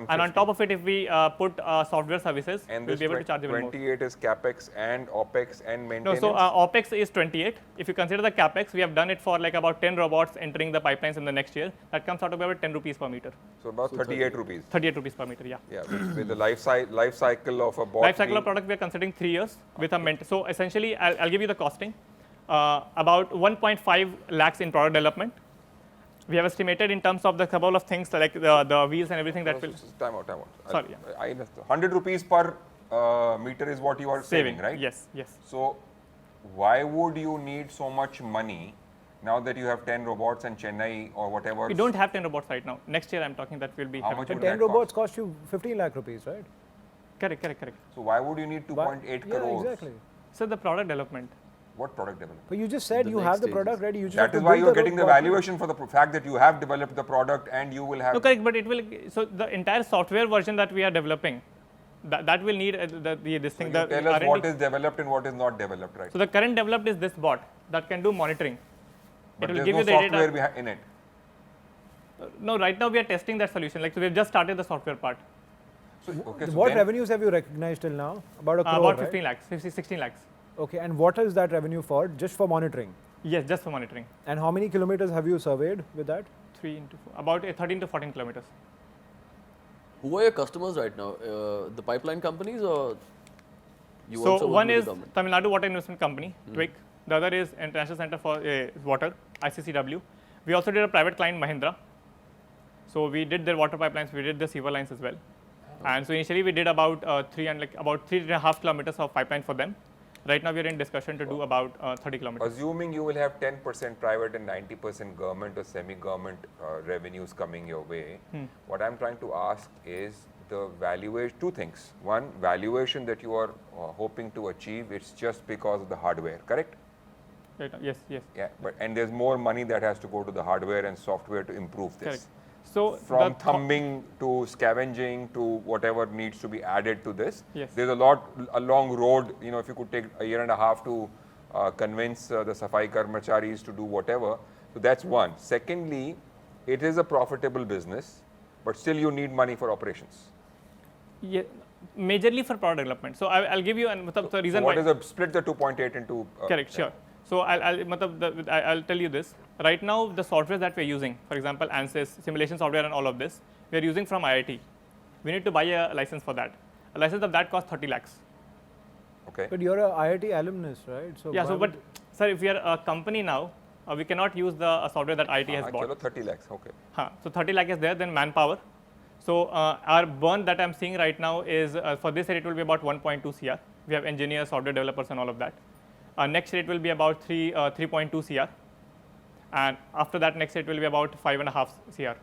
And on top of it, if we put software services, we'll be able to charge even more. 28 is capex and opex and maintenance? No, so OPEX is 28. If you consider the capex, we have done it for like about 10 robots entering the pipelines in the next year. That comes out to be about 10 rupees per meter. So about 38 rupees? 38 rupees per meter, yeah. Yeah, with the life cycle of a bot. Life cycle of product, we are considering 3 years with a So essentially, I'll give you the costing. About 1.5 lakhs in product development. We have estimated in terms of the couple of things like the wheels and everything that will. Time out. Sorry. I understand. 100 rupees per meter is what you are saving, right? Yes. So why would you need so much money now that you have 10 robots in Chennai or whatever? We don't have 10 robots right now. Next year, I'm talking that will be. How much would 10 robots cost you 15 lakh rupees, right? Correct. So why would you need 2.8 crores? Yeah, exactly. So the product development. What product development? But you just said you have the product ready. You just that is why you're getting the valuation for the fact that you have developed the product and you will have. No, correct, but it will. So the entire software version that we are developing, that will need this thing. So tell us what is developed and what is not developed, right? So the current developed is this bot that can do monitoring. But it will there's give no you the software data in it. No, right now we are testing that solution. Like so we've just started the software part. So, what revenues have you recognized till now? About a crore, about 15 right? lakhs, 16 lakhs. Okay, and what is that revenue for? Just for monitoring? Yes, just for monitoring. And how many kilometers have you surveyed with that? 3 into 4, about 13 to 14 kilometers. Who are your customers right now? The pipeline companies or you so also one work with is the government? Tamil Nadu Water Investment Company, TWIC. The other is International Center for Water, ICCW. We also did a private client, Mahindra. So we did their water pipelines, we did the sewer lines as well. And so initially we did about 3.5 kilometers of pipeline for them. Right now we are in discussion to do about 30 kilometers. Assuming you will have 10% private and 90% government or semi-government revenues coming your way, what I'm trying to ask is, the valuation, two things. One, valuation that you are hoping to achieve, it's just because of the hardware, correct? Right. Yes, yes. Yeah, and there's more money that has to go to the hardware and software to improve this. Correct. So from thumbing to scavenging to whatever needs to be added to this, yes. There's a long road. You know, if you could take a year and a half to convince the Safai Karmacharis to do whatever, so that's one. Secondly, it is a profitable business, but still you need money for operations. Yeah, majorly for product development. So I'll give you the reason why. What is a split the 2.8 into? Correct, sure. So I'll tell you this. Right now, the software that we're using, for example, ANSYS, simulation software and all of this, we're using from IIT. We need to buy a license for that. A license of that costs 30 lakhs. Okay. But you're a IIT alumnus, right? So yeah, but sir, if we are a company now, we cannot use the software that IIT has bought. 30 lakhs, okay. So 30 lakh is there, then manpower. So our burn that I'm seeing right now is, for this year it will be about 1.2 CR. We have engineers, software developers and all of that. Next year it will be about 3.2 CR. And after that, next year it will be about 5.5 CR.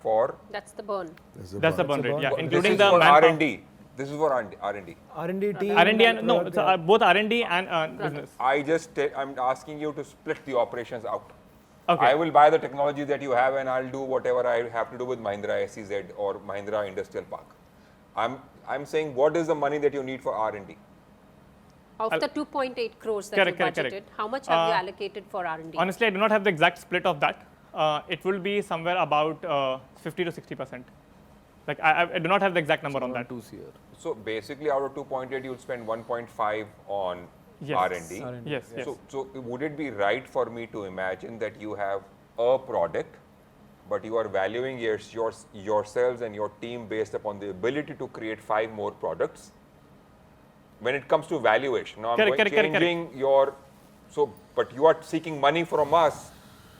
For? That's the burn. That's the burn rate, yeah, including this the is for manpower. R&D. This is for R&D. R&D team. R&D and no, so, both R&D and business. I'm asking you to split the operations out. Okay. I will buy the technology that you have and I'll do whatever I have to do with Mahindra SEZ or Mahindra Industrial Park. I'm saying, what is the money that you need for R&D? Of the 2.8 crores that you budgeted, how much have you allocated for R&D? Honestly, I do not have the exact split of that. It will be somewhere about 50 to 60%. Like I do not have the exact number on that. So basically, out of 2.8, you'll spend 1.5 on R&D. Yes. So would it be right for me to imagine that you have a product, but you are valuing yourselves and your team based upon the ability to create 5 more products? When it comes to valuation, now I'm changing your, but you are seeking money from us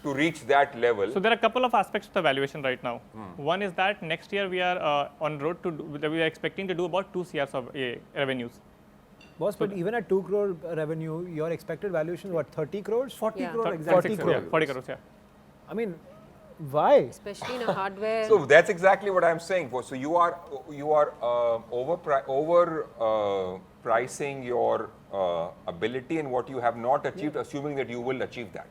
to reach that level. So there are a couple of aspects to the valuation right now. One is that next year we are on road to, we are expecting to do about 2 CRs of revenues. Boss, but even at 2 crore revenue, your expected valuation is what, 30 crores? 40 crore exactly. 40 crores, yeah. 40 crores, yeah. I mean, why? Especially in a hardware. So that's exactly what I'm saying. So you are pricing your ability and what you have not achieved, assuming that you will achieve that.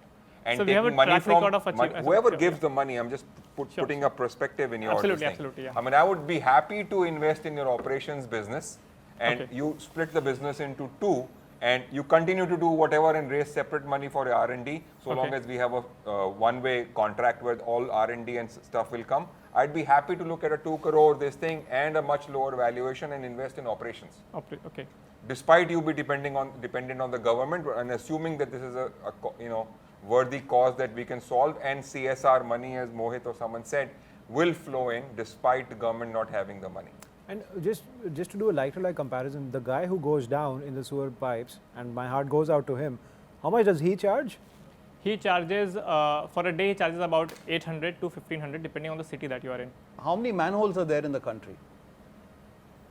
And so we have a money track record of from whoever gives the money. I'm just putting a perspective in your Absolutely, absolutely. Yeah. I mean, I would be happy to invest in your operations business, and you split the business into 2, and you continue to do whatever and raise separate money for your R&D. So long as we have a one-way contract where all R&D and stuff will come, I'd be happy to look at a 2 crore this thing and a much lower valuation and invest in operations. Okay. Despite you be dependent on the government and assuming that this is a worthy cause that we can solve, and CSR money, as Mohit or someone said, will flow in despite the government not having the money. And just to do a like-to-like comparison, the guy who goes down in the sewer pipes, and my heart goes out to him, how much does he charge? He charges, for a day, he charges about 800 to 1500 depending on the city that you are in. How many manholes are there in the country?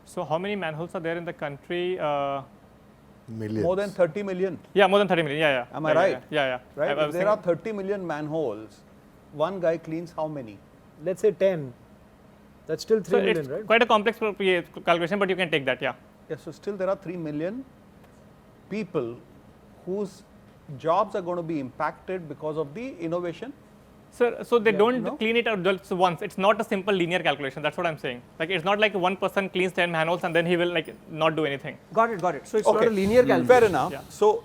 So how many manholes are there in the country? Millions. More than 30 million. Yeah, more than 30 million. Yeah. Am I right? Yeah. Right. If there are 30 million manholes, one guy cleans how many? Let's say 10. That's still 3 million, right? Quite a complex calculation, but you can take that. Yeah. Yeah. So still there are 3 million people whose jobs are going to be impacted because of the innovation. Sir, so they don't clean it out just once. It's not a simple linear calculation. That's what I'm saying. Like it's not like one person cleans 10 manholes and then he will not do anything. Got it. So it's not a linear calculation. Fair enough. Yeah. So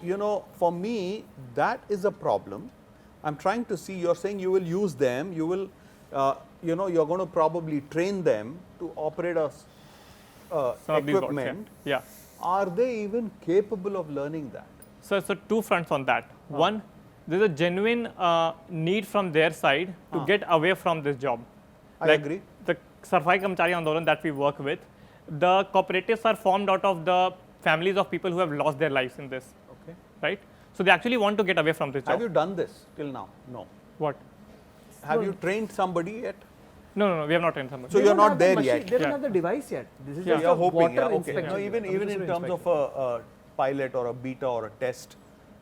for me that is a problem. I'm trying to see. You're saying you will use them. You will, you're going to probably train them to operate equipment. Yeah. Are they even capable of learning that? So 2 fronts on that. One, there's a genuine need from their side to get away from this job. I agree. The Safai Karmachari Andolan that we work with, the cooperatives are formed out of the families of people who have lost their lives in this. Okay. Right? So they actually want to get away from this job. Have you done this till now? No. What? Have you trained somebody yet? No, we have not trained somebody. So you're not there yet. They don't have the device yet. This is just you're a hoping, water okay. inspection. No, even in terms of a pilot or a beta or a test,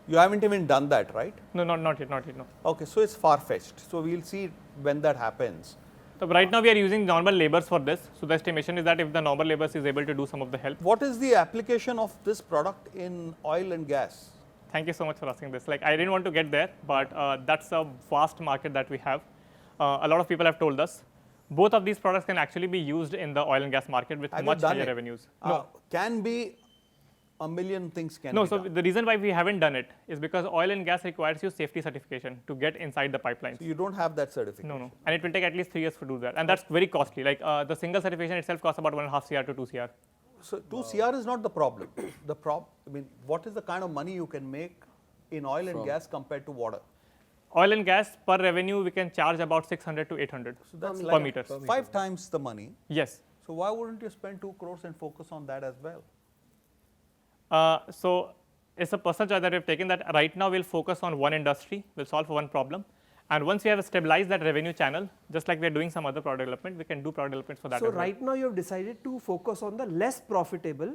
you haven't even done that, right? No, not yet, no. Okay, so it's far-fetched. So we'll see when that happens. So right now we are using normal labors for this. So the estimation is that if the normal labors is able to do some of the help. What is the application of this product in oil and gas? Thank you so much for asking this. Like, I didn't want to get there, but that's a vast market that we have. A lot of people have told us. Both of these products can actually be used in the oil and gas market with much higher revenues. No. Can be a million things can No, be so done. the reason why we haven't done it is because oil and gas requires you safety certification to get inside the pipelines. So you don't have that certification? No, no. And it will take at least 3 years to do that. And that's very costly. Like the single certification itself costs about 1.5 CR to 2 CR. So 2 CR is not the problem. I mean, what is the kind of money you can make in oil and gas compared to water? Oil and gas per revenue, we can charge about 600 to 800 So that's per like meter. 5 times the money. Yes. So why wouldn't you spend 2 crores and focus on that as well? So it's a personal choice that we've taken that right now we'll focus on one industry, we'll solve for one problem. And once we have stabilized that revenue channel, just like we're doing some other product development, we can do product development for that So as well. right now you have decided to focus on the less profitable,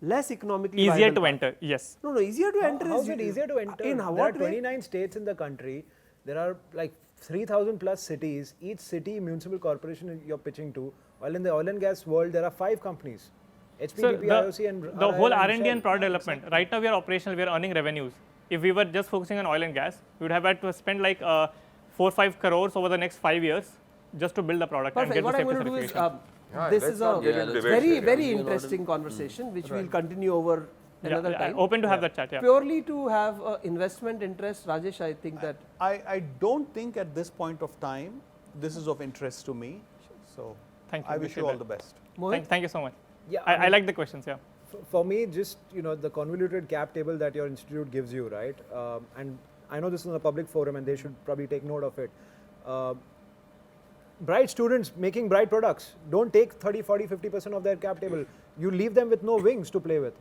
less economically Easier viable to part. enter, yes. No, easier to enter How is is it easier to enter? In There are what way? 29 states in the country. There are like 3,000 plus cities. Each city municipal corporation you're pitching to. While in the oil and gas world, there are 5 companies. So HPDP, IOC and the whole RIL R&D and Shell. product development, right now we are operational, we are earning revenues. If we were just focusing on oil and gas, we would have had to spend like 4 or 5 crores over the next 5 years just to build the product and Perfect. get What the I'm safety going to do is, certification. this let's is not a get into debates very, here. very We are interesting conversation, which we'll continue over another time. Open to have that chat, yeah. Purely to have investment interest, Rajesh, I think that I don't think at this point of time this is of interest to me. So Thank you. I wish you all the best. Thank you so much. Yeah, I like the questions, yeah. For me, just the convoluted cap table that your institute gives you, right? And I know this is a public forum, and they should probably take note of it. Bright students making bright products don't take 30, 40, 50% of their cap table. You leave them with no wings to play with.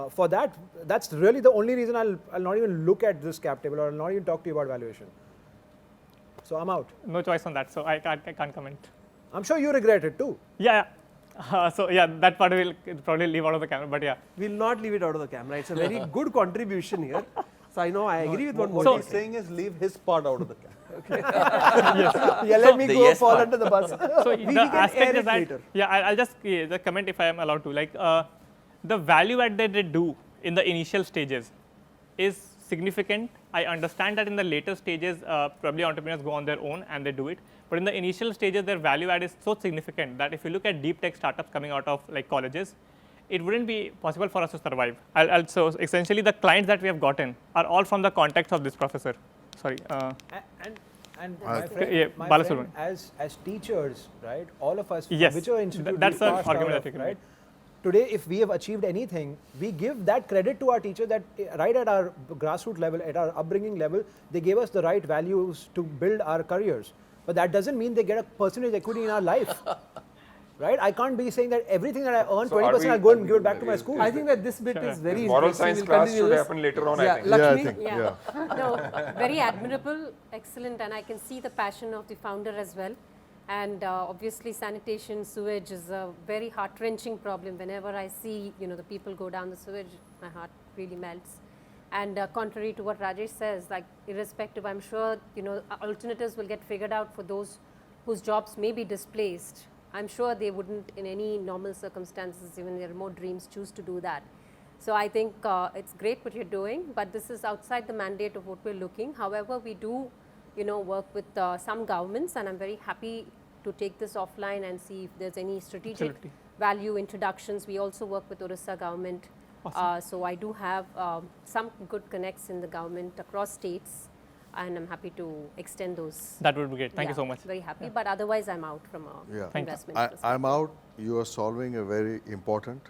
For that, that's really the only reason I'll not even look at this cap table, or I'll not even talk to you about valuation. So I'm out. No choice on that, so I can't comment. I'm sure you regret it too. Yeah. So yeah, that part we'll probably leave out of the camera, but yeah. we'll not leave it out of the camera. It's a very good contribution here. So I know I agree with what What Modi he's is saying is leave his part out of the camera. Yeah, let me go fall under the bus. So we the can air aspect it is that, later. yeah, I'll just comment if I am allowed to. Like the value add that they do in the initial stages is significant. I understand that in the later stages, probably entrepreneurs go on their own and they do it. But in the initial stages, their value add is so significant that if you look at deep tech startups coming out of like colleges, it wouldn't be possible for us to survive. So essentially, the clients that we have gotten are all from the context of this professor. Sorry. And my friend, yeah, my Balasubramanian. friend, as teachers, right? All of us, Yes, whichever institute that's we an passed argument out that you of, can right? make. Today, if we have achieved anything, we give that credit to our teachers that right at our grassroots level, at our upbringing level, they gave us the right values to build our careers. But that doesn't mean they get a percentage equity in our life. Right? I can't be saying that everything that I earn, 20% I'll go and give it back to my school. I think that this bit is very Moral interesting. science We'll class continue should this. happen later on, Yeah, I think. Lakshmi? Yeah. No, very admirable, excellent, and I can see the passion of the founder as well. And obviously, sanitation, sewage is a very heart-wrenching problem. Whenever I see, the people go down the sewage, my heart really melts. And contrary to what Rajesh says, like irrespective, I'm sure alternatives will get figured out for those whose jobs may be displaced. I'm sure they wouldn't, in any normal circumstances, even their remote dreams, choose to do that. So I think it's great what you're doing, but this is outside the mandate of what we're looking. However, we do, work with some governments, and I'm very happy to take this offline and see if there's any strategic Absolutely. value introductions. We also work with Orissa government. Awesome. So I do have some good connects in the government across states, and I'm happy to extend those. That would be great. Thank you so much. Very happy, but otherwise I'm out from investment. I'm out. You are solving a very important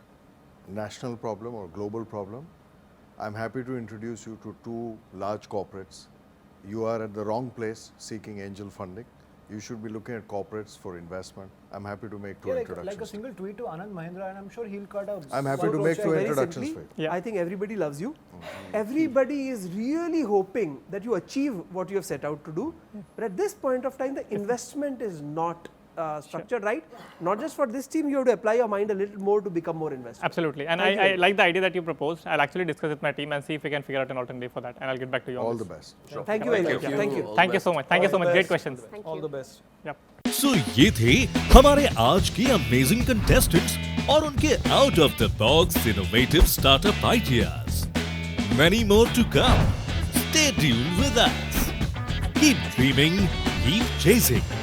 national problem or global problem. I'm happy to introduce you to 2 large corporates. You are at the wrong place seeking angel funding. You should be looking at corporates for investment. I'm happy to make 2 introductions. Like a single tweet to Anand Mahindra, and I'm sure he'll cut out. I'm happy to make 2 Very introductions simply, for you. I think everybody loves you. Everybody is really hoping that you achieve what you have set out to do. But at this point of time, the investment is not structured right. Not just for this team, you have to apply your mind a little more to become more invested. Absolutely. And I like the idea that you proposed. I'll actually discuss with my team and see if we can figure out an alternative for that. And I'll get back to you on All this. the best. Thank you very much. Thank you. Thank you so much. Thank you so much. Great questions. All the best. Yep. सो ये थे हमारे आज के amazing contestants और उनके out of the box innovative startup ideas. Many more to come. Stay tuned with us. Keep dreaming, keep chasing.